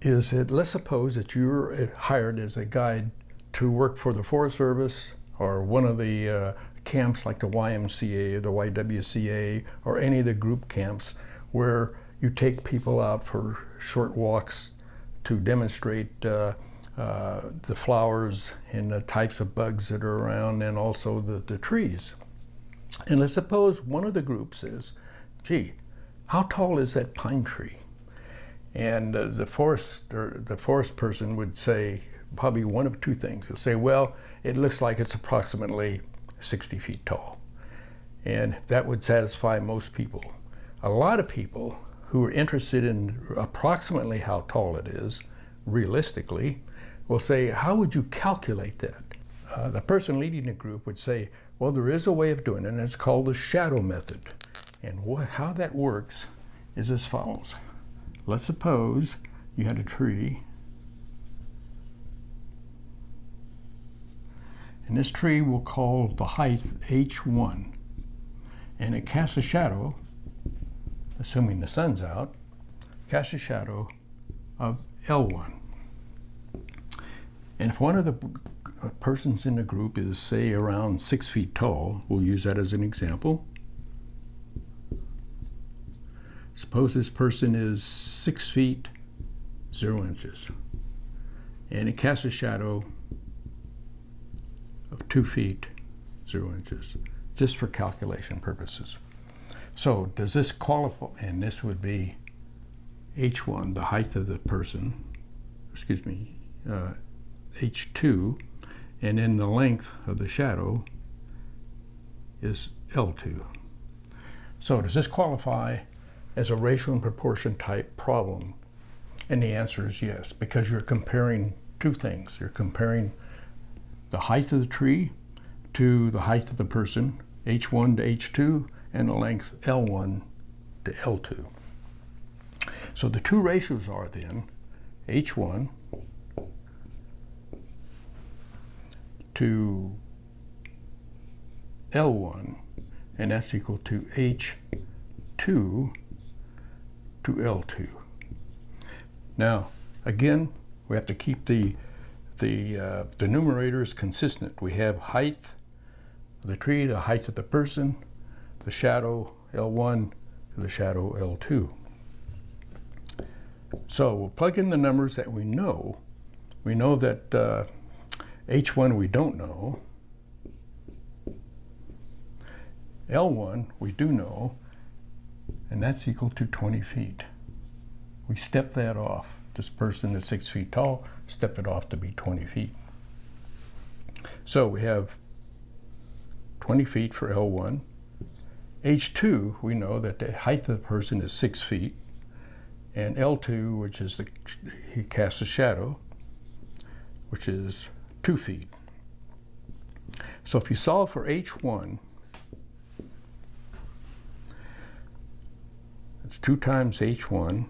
is that let's suppose that you're hired as a guide to work for the Forest Service or one of the camps like the YMCA or the YWCA or any of the group camps where you take people out for short walks to demonstrate the flowers and the types of bugs that are around and also the trees. And let's suppose one of the groups says, gee, how tall is that pine tree? And the forest person would say probably one of two things. He'll say, well, it looks like it's approximately 60 feet tall. And that would satisfy most people. A lot of people who are interested in approximately how tall it is, realistically, will say, how would you calculate that? The person leading the group would say, well, there is a way of doing it, and it's called the shadow method. And how that works is as follows. Let's suppose you had a tree, and this tree we'll call the height H1, and it casts a shadow, assuming the sun's out, casts a shadow of L1. And if one of the persons in the group is, say, around 6 feet tall, we'll use that as an example. Suppose this person is 6 feet 0 inches, and it casts a shadow of 2 feet 0 inches, just for calculation purposes. So does this qualify? And this would be H1, the height of the person, H2, and then the length of the shadow is L2. So does this qualify as a ratio and proportion type problem? And the answer is yes, because you're comparing two things. You're comparing the height of the tree to the height of the person, H1 to H2, and the length L1 to L2. So the two ratios are then H1 to L1, and that's equal to H2 to L2. Now, again, we have to keep the numerators consistent. We have height of the tree, the height of the person, the shadow L1 to the shadow L2. So we'll plug in the numbers that we know. We know that H1 we don't know. L1 we do know, and that's equal to 20 feet. We step that off. This person is 6 feet tall, step it off to be 20 feet. So we have 20 feet for L1. H2, we know that the height of the person is 6 feet, and L2, which is he casts a shadow, which is 2 feet. So if you solve for H1, it's 2 times H1,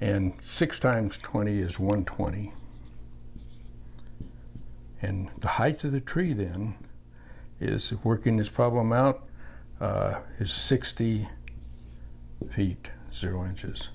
and 6 times 20 is 120. And the height of the tree then is, working this problem out, is 60 feet 0 inches.